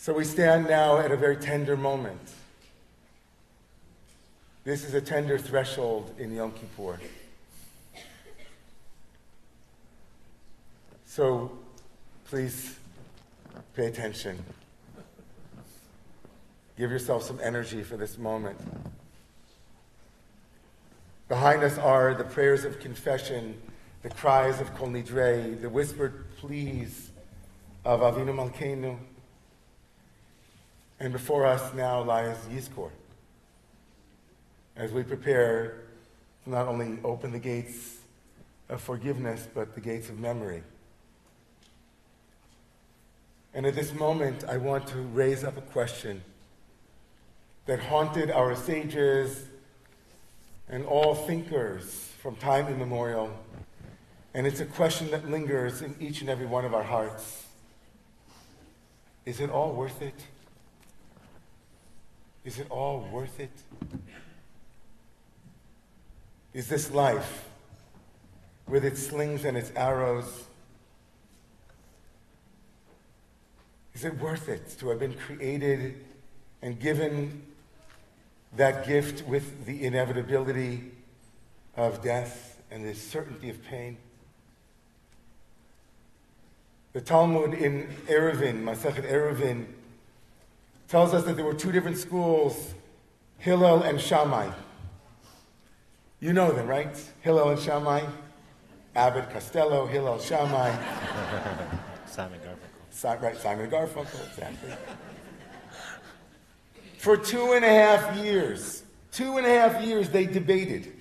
So we stand now at a very tender moment. This is a tender threshold in Yom Kippur. So please pay attention. Give yourself some energy for this moment. Behind us are the prayers of confession, the cries of Kol Nidrei, the whispered pleas of Avinu Malkeinu. And before us now lies Yizkor, as we prepare to not only open the gates of forgiveness, but the gates of memory. And at this moment, I want to raise up a question that haunted our sages and all thinkers from time immemorial. And it's a question that lingers in each and every one of our hearts. Is it all worth it? Is it all worth it? Is this life, with its slings and its arrows, is it worth it to have been created and given that gift with the inevitability of death and the certainty of pain? The Talmud in Eruvin, Masechet Eruvin, tells us that there were two different schools, Hillel and Shammai. You know them, right? Hillel and Shammai. Abbott Costello, Hillel Shammai. Simon Garfunkel. Right, Simon Garfunkel, exactly. For 2.5 years, 2.5 years they debated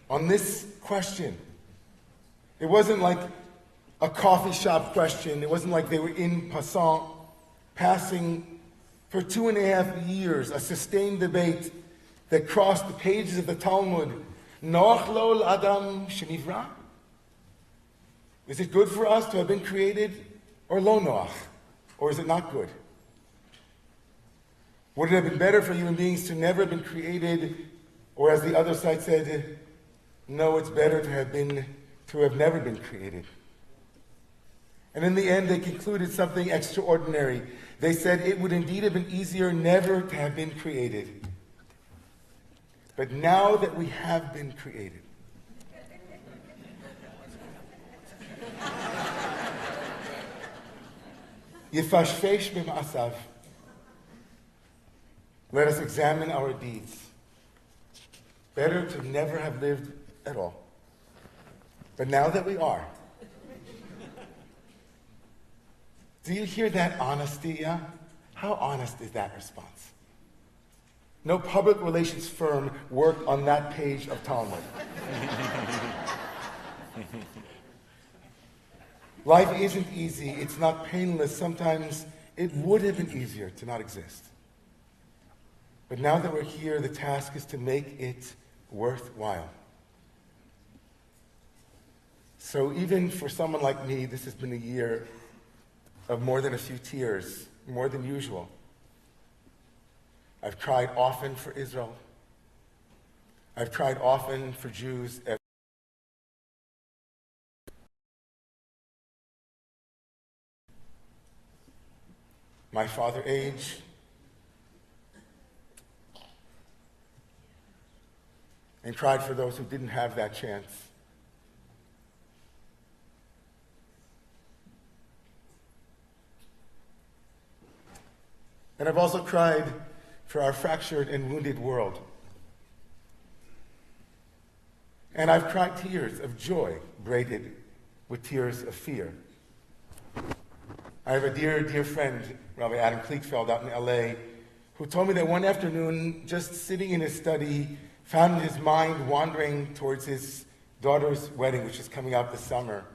on this question. It wasn't like a coffee shop question. It wasn't like they were in passing for 2.5 years, a sustained debate that crossed the pages of the Talmud. Noach lo l'adam shenivra? Is it good for us to have been created, or lo noach? Or is it not good? Would it have been better for human beings to never have been created, or as the other side said, no, it's better to have never been created? And in the end, they concluded something extraordinary. They said it would indeed have been easier never to have been created. But now that we have been created, Yifashfesh b'ma'asav, let us examine our deeds. Better to never have lived at all. But now that we are, do you hear that honesty, yeah? How honest is that response? No public relations firm worked on that page of Talmud. Life isn't easy. It's not painless. Sometimes it would have been easier to not exist. But now that we're here, the task is to make it worthwhile. So even for someone like me, this has been a year of more than a few tears, more than usual. I've cried often for Israel. I've cried often for Jews. My father age, and cried for those who didn't have that chance. And I've also cried for our fractured and wounded world. And I've cried tears of joy braided with tears of fear. I have a dear, dear friend, Rabbi Adam Kliekfeld out in LA, who told me that one afternoon, just sitting in his study, found his mind wandering towards his daughter's wedding, which is coming up this summer.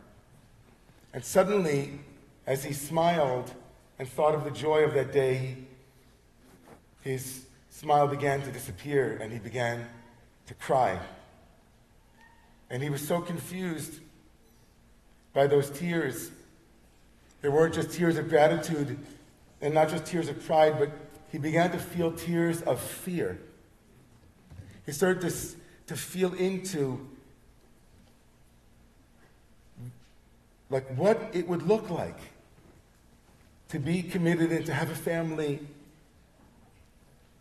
And suddenly, as he smiled and thought of the joy of that day, his smile began to disappear and he began to cry. And he was so confused by those tears. There weren't just tears of gratitude and not just tears of pride, but he began to feel tears of fear. He started to feel into like what it would look like to be committed and to have a family.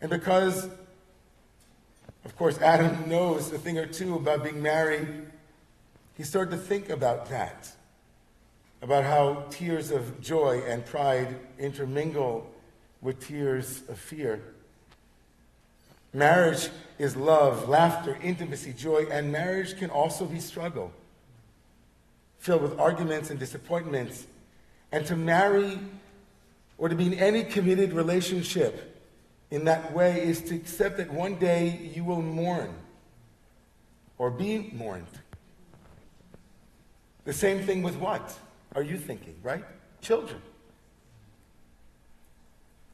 And because, of course, Adam knows a thing or two about being married, he started to think about that, about how tears of joy and pride intermingle with tears of fear. Marriage is love, laughter, intimacy, joy, and marriage can also be struggle, filled with arguments and disappointments. And to marry or to be in any committed relationship in that way is to accept that one day you will mourn or be mourned. The same thing with what are you thinking, right? Children.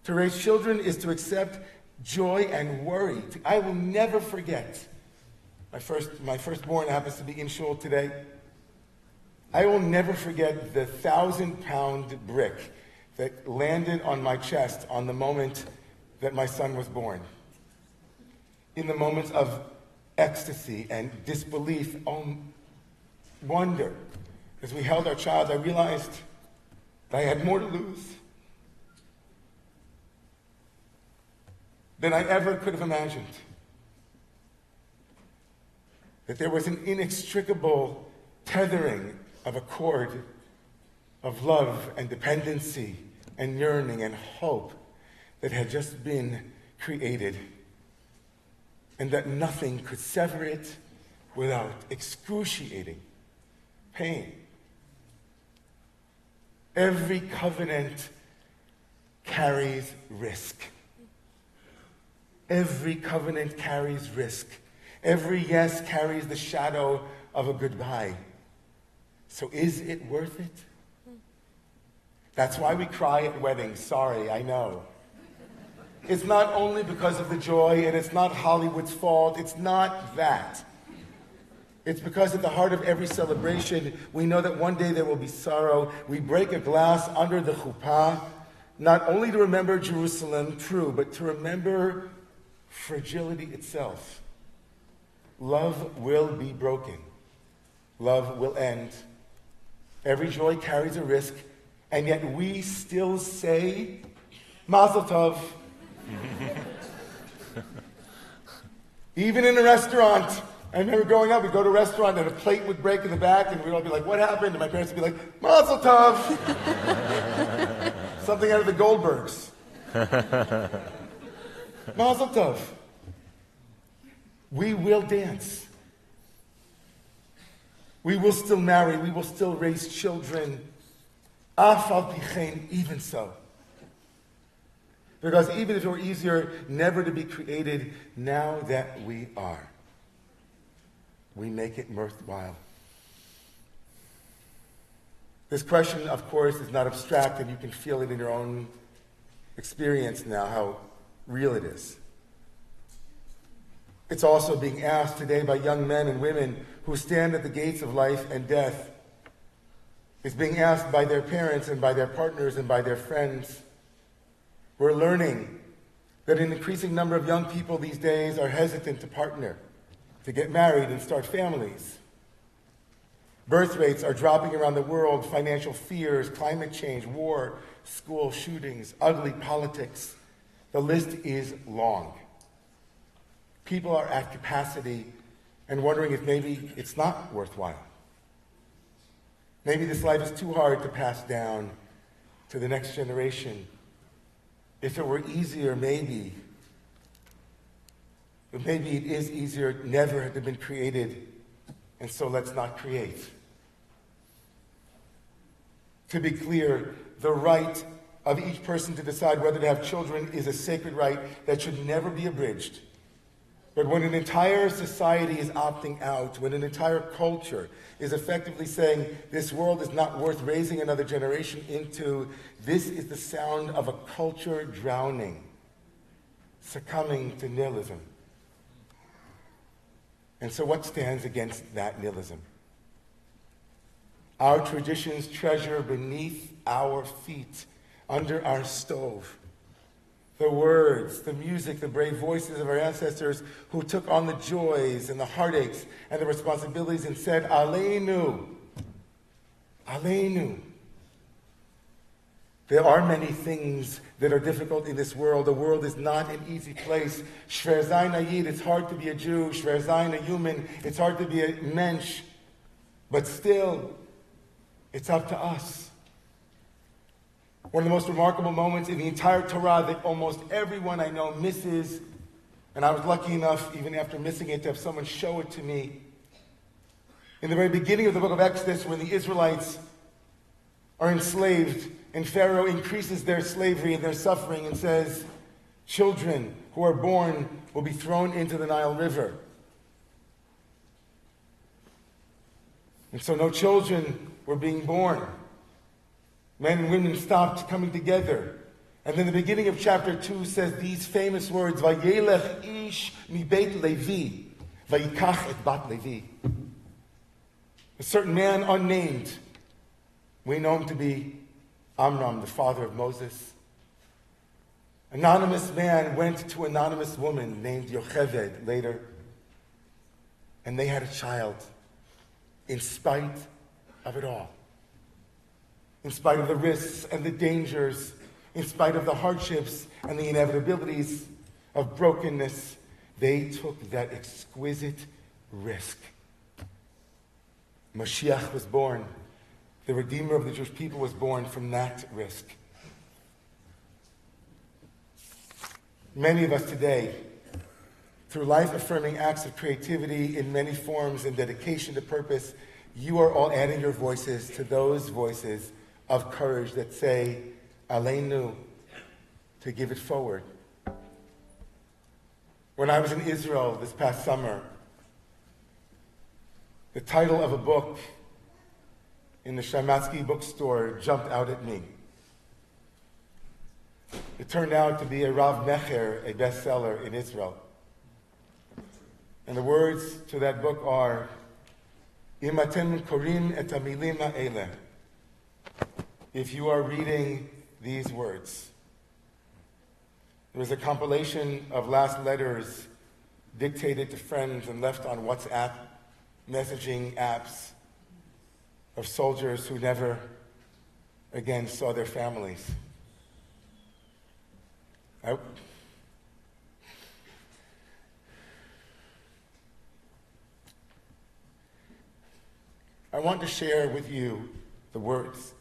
To raise children is to accept joy and worry. I will never forget. My firstborn happens to be in shul today. I will never forget the 1,000-pound brick that landed on my chest on the moment that my son was born. In the moments of ecstasy and disbelief, wonder. As we held our child, I realized that I had more to lose than I ever could have imagined. That there was an inextricable tethering of a cord of love and dependency and yearning and hope that had just been created, and that nothing could sever it without excruciating pain. Every covenant carries risk. Every covenant carries risk. Every yes carries the shadow of a goodbye. So is it worth it? That's why we cry at weddings. Sorry, I know. It's not only because of the joy, and it's not Hollywood's fault. It's not that. It's because at the heart of every celebration, we know that one day there will be sorrow. We break a glass under the chuppah, not only to remember Jerusalem, true, but to remember fragility itself. Love will be broken. Love will end. Every joy carries a risk, and yet we still say, Mazel Tov. Even in a restaurant. I remember growing up, we'd go to a restaurant and a plate would break in the back, and we'd all be like, what happened? And my parents would be like, Mazel Tov. Something out of the Goldbergs. Mazel Tov. We will dance. We will still marry. We will still raise children. Af al pi chen, even so. Because even if it were easier never to be created, now that we are, we make it worthwhile. This question, of course, is not abstract, and you can feel it in your own experience now, how real it is. It's also being asked today by young men and women who stand at the gates of life and death. It's being asked by their parents and by their partners and by their friends. We're learning that an increasing number of young people these days are hesitant to partner, to get married and start families. Birth rates are dropping around the world, financial fears, climate change, war, school shootings, ugly politics. The list is long. People are at capacity and wondering if maybe it's not worthwhile. Maybe this life is too hard to pass down to the next generation. If it were easier, maybe. But maybe it is easier never to have been created, and so let's not create. To be clear, the right of each person to decide whether to have children is a sacred right that should never be abridged. But when an entire society is opting out, when an entire culture is effectively saying this world is not worth raising another generation into, this is the sound of a culture drowning, succumbing to nihilism. And so what stands against that nihilism? Our traditions treasure beneath our feet, under our stove, the words, the music, the brave voices of our ancestors who took on the joys and the heartaches and the responsibilities and said, Aleinu, Aleinu. There are many things that are difficult in this world. The world is not an easy place. Shver zayin a Yid, it's hard to be a Jew. Shver zayin a human, it's hard to be a mensch. But still, it's up to us. One of the most remarkable moments in the entire Torah that almost everyone I know misses, and I was lucky enough, even after missing it, to have someone show it to me. In the very beginning of the book of Exodus, when the Israelites are enslaved, and Pharaoh increases their slavery and their suffering and says, children who are born will be thrown into the Nile River. And so no children were being born. Men and women stopped coming together. And then the beginning of chapter 2 says these famous words, Vayelech ish mi beit Levi, vayikach et bat Levi. A certain man unnamed, we know him to be Amram, the father of Moses. Anonymous man went to anonymous woman named Yocheved later, and they had a child in spite of it all. In spite of the risks and the dangers, in spite of the hardships and the inevitabilities of brokenness, they took that exquisite risk. Mashiach was born. The Redeemer of the Jewish people was born from that risk. Many of us today, through life-affirming acts of creativity in many forms and dedication to purpose, you are all adding your voices to those voices of courage that say, Aleinu, to give it forward. When I was in Israel this past summer, the title of a book in the Shamatsky bookstore jumped out at me. It turned out to be a Rav Mecher, a bestseller in Israel. And the words to that book are, Im atem korim et hamilim ha'eleh. If you are reading these words. There was a compilation of last letters dictated to friends and left on WhatsApp messaging apps of soldiers who never again saw their families. I want to share with you the words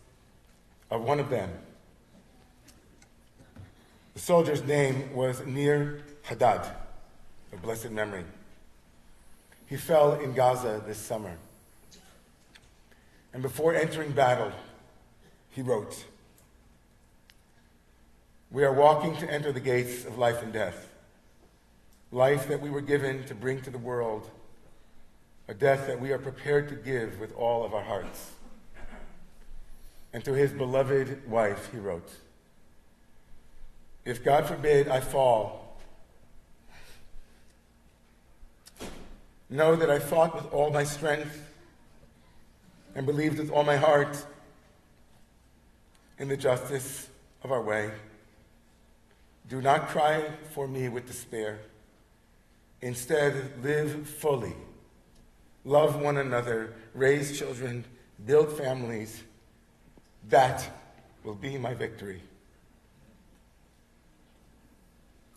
of one of them. The soldier's name was Nir Haddad, of blessed memory. He fell in Gaza this summer. And before entering battle, he wrote, we are walking to enter the gates of life and death. Life that we were given to bring to the world, a death that we are prepared to give with all of our hearts. And to his beloved wife, he wrote, if God forbid I fall, know that I fought with all my strength and believed with all my heart in the justice of our way. Do not cry for me with despair. Instead, live fully. Love one another, raise children, build families. That will be my victory.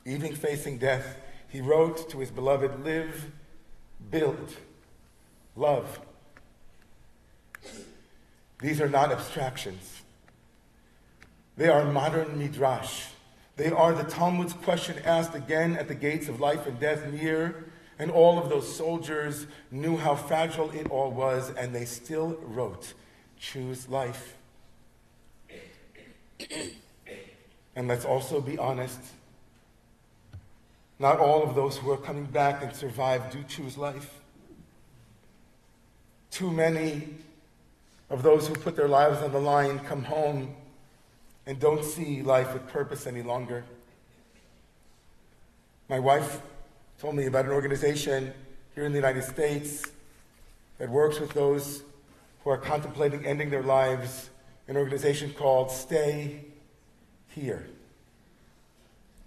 Even facing death, he wrote to his beloved, live, build, love. These are not abstractions. They are modern midrash. They are the Talmud's question asked again at the gates of life and death near, and all of those soldiers knew how fragile it all was, and they still wrote, choose life. And let's also be honest, not all of those who are coming back and survive do choose life. Too many of those who put their lives on the line come home and don't see life with purpose any longer. My wife told me about an organization here in the United States that works with those who are contemplating ending their lives, an organization called Stay Here.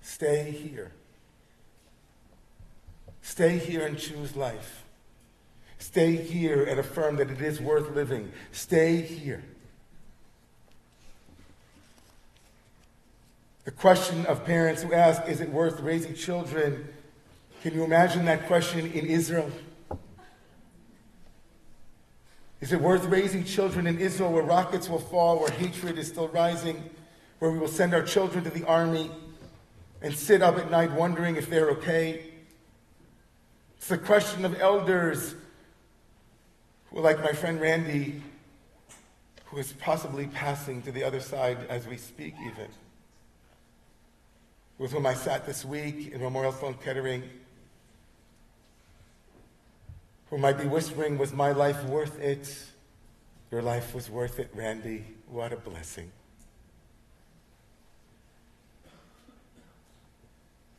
Stay here. Stay here and choose life. Stay here and affirm that it is worth living. Stay here. The question of parents who ask, is it worth raising children? Can you imagine that question in Israel? Is it worth raising children in Israel where rockets will fall, where hatred is still rising, where we will send our children to the army and sit up at night wondering if they're okay? It's the question of elders who, like my friend Randy, who is possibly passing to the other side as we speak even, with whom I sat this week in Memorial Sloan Kettering, who might be whispering, was my life worth it? Your life was worth it, Randy. What a blessing.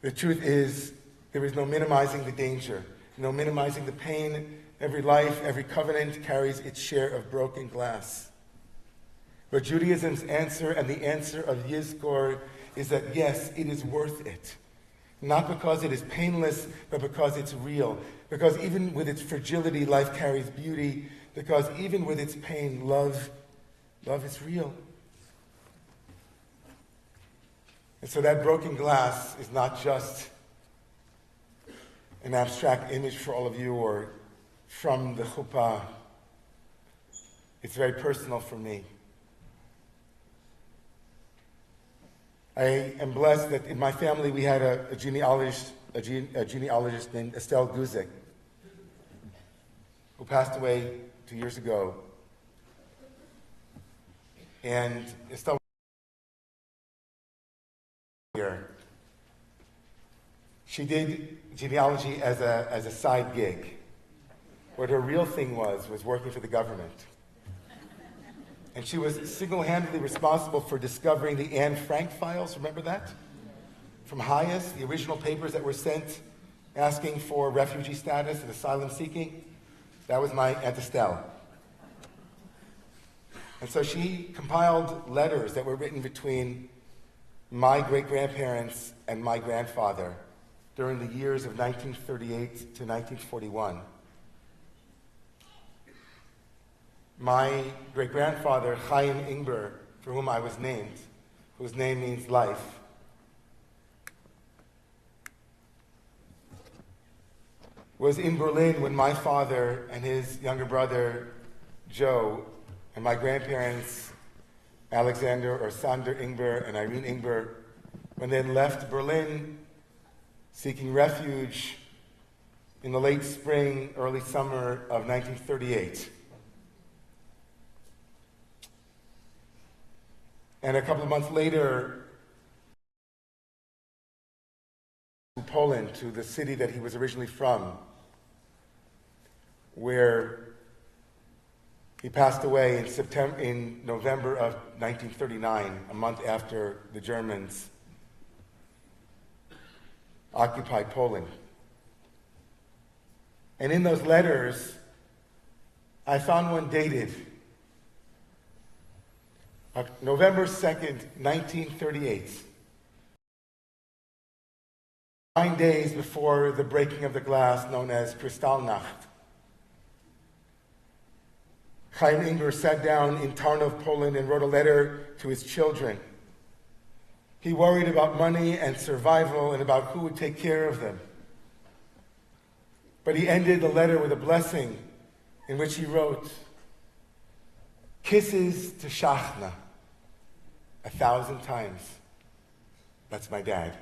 The truth is, there is no minimizing the danger, no minimizing the pain. Every life, every covenant carries its share of broken glass. But Judaism's answer and the answer of Yizkor is that yes, it is worth it. Not because it is painless, but because it's real. Because even with its fragility, life carries beauty. Because even with its pain, love is real. And so that broken glass is not just an abstract image for all of you or from the chuppah. It's very personal for me. I am blessed that in my family we had a genealogist named Estelle Guzik, who passed away 2 years ago. And Estelle here. She did genealogy as a side gig. What her real thing was working for the government. And she was single-handedly responsible for discovering the Anne Frank files. Remember that? From Hayes, the original papers that were sent asking for refugee status and asylum seeking. That was my Aunt Estelle. And so she compiled letters that were written between my great-grandparents and my grandfather during the years of 1938 to 1941. My great-grandfather, Chaim Ingber, for whom I was named, whose name means life, was in Berlin when my father and his younger brother, Joe, and my grandparents, Alexander or Sander Ingber and Irene Ingber, when they left Berlin seeking refuge in the late spring, early summer of 1938. And a couple of months later, to Poland, to the city that he was originally from, where he passed away in November of 1939, a month after the Germans occupied Poland. And in those letters, I found one dated November 2nd, 1938. 9 days before the breaking of the glass known as Kristallnacht. Chaim Ingber sat down in Tarnów, Poland, and wrote a letter to his children. He worried about money and survival and about who would take care of them. But he ended the letter with a blessing in which he wrote, "Kisses to Shachna," 1,000 times. That's my dad.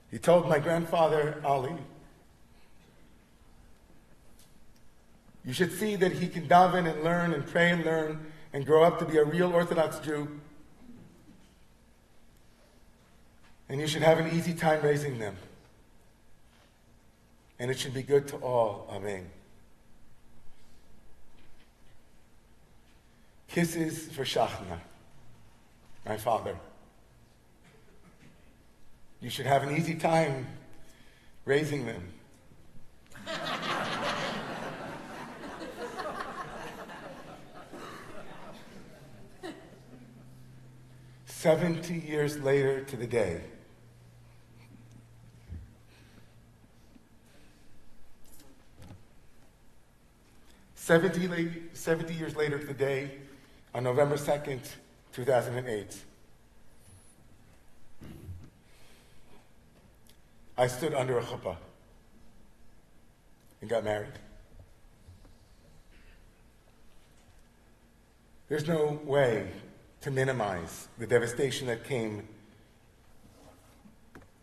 He told my grandfather, Ali, you should see that he can daven and learn and pray and learn and grow up to be a real Orthodox Jew. And you should have an easy time raising them. And it should be good to all. Amen. Kisses for Shachna, my father. You should have an easy time raising them. "70 years later to the day, Seventy years later to the day, on November 2nd, 2008, I stood under a chuppah and got married. There's no way to minimize the devastation that came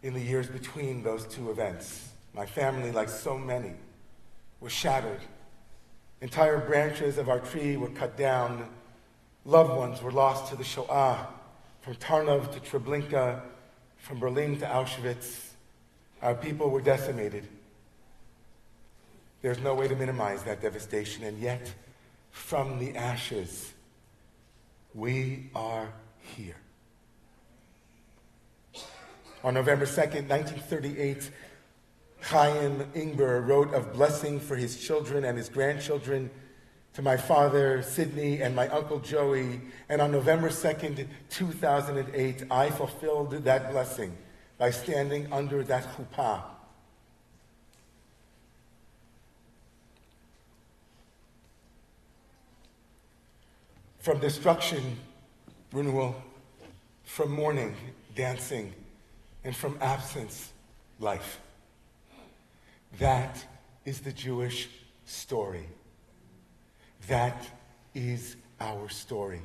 in the years between those two events. My family, like so many, was shattered. Entire branches of our tree were cut down. Loved ones were lost to the Shoah, from Tarnov to Treblinka, from Berlin to Auschwitz. Our people were decimated. There's no way to minimize that devastation, and yet, from the ashes, we are here. On November 2nd, 1938, Chaim Ingber wrote of blessing for his children and his grandchildren to my father, Sidney, and my uncle Joey. And on November 2nd, 2008, I fulfilled that blessing by standing under that chuppah. From destruction, renewal. From mourning, dancing. And from absence, life. That is the Jewish story. That is our story.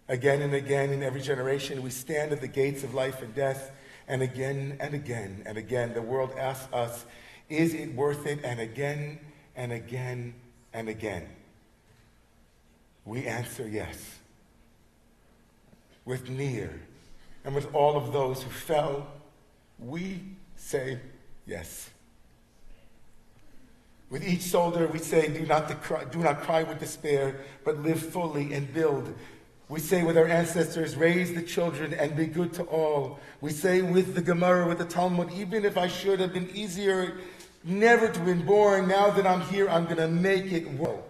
Again and again, in every generation, we stand at the gates of life and death, and again and again and again, the world asks us, is it worth it? And again and again and again, we answer yes. With Nir and with all of those who fell, we say yes. With each soldier, we say, do not cry with despair, but live fully and build. We say with our ancestors, raise the children and be good to all. We say with the Gemara, with the Talmud, even if I should have been easier never to have been born, now that I'm here, I'm going to make it well.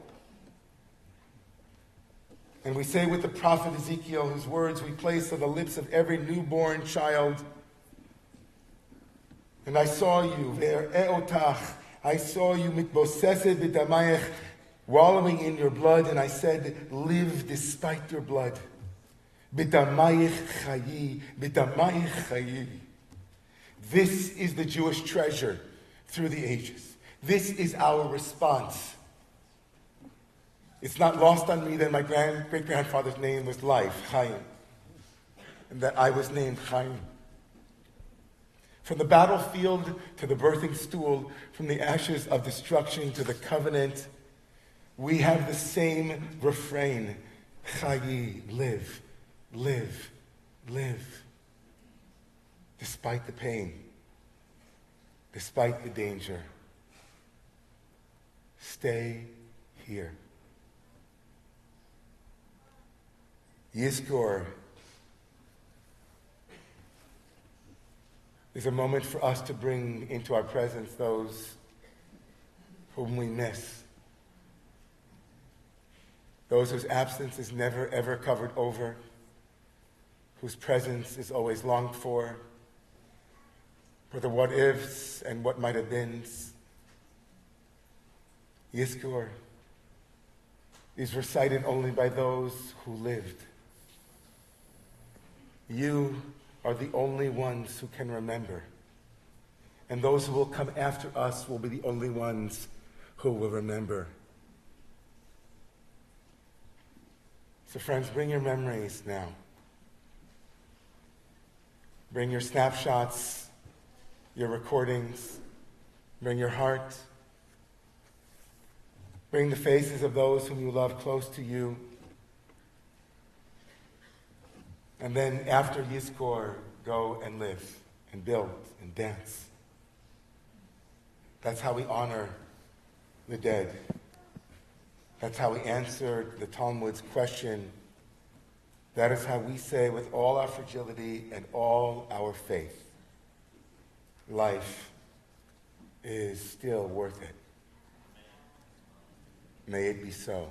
And we say with the prophet Ezekiel, whose words we place on the lips of every newborn child, and I saw you, ve'eotach, I saw you mitbosesed b'damayech, wallowing in your blood, and I said, live despite your blood. B'damayech chayi, b'damayech chayi. This is the Jewish treasure through the ages. This is our response. It's not lost on me that my great-grandfather's name was Life, Chaim, and that I was named Chaim. From the battlefield to the birthing stool, from the ashes of destruction to the covenant, we have the same refrain, Chayi, live, live, live. Despite the pain, despite the danger, stay here. Yizkor is a moment for us to bring into our presence those whom we miss, those whose absence is never ever covered over, whose presence is always longed for the what ifs and what might have been. Yizkor is recited only by those who lived. You are the only ones who can remember. And those who will come after us will be the only ones who will remember. So friends, bring your memories now. Bring your snapshots, your recordings. Bring your heart. Bring the faces of those whom you love close to you. And then after Yizkor, go and live and build and dance. That's how we honor the dead. That's how we answer the Talmud's question. That is how we say with all our fragility and all our faith, life is still worth it. May it be so.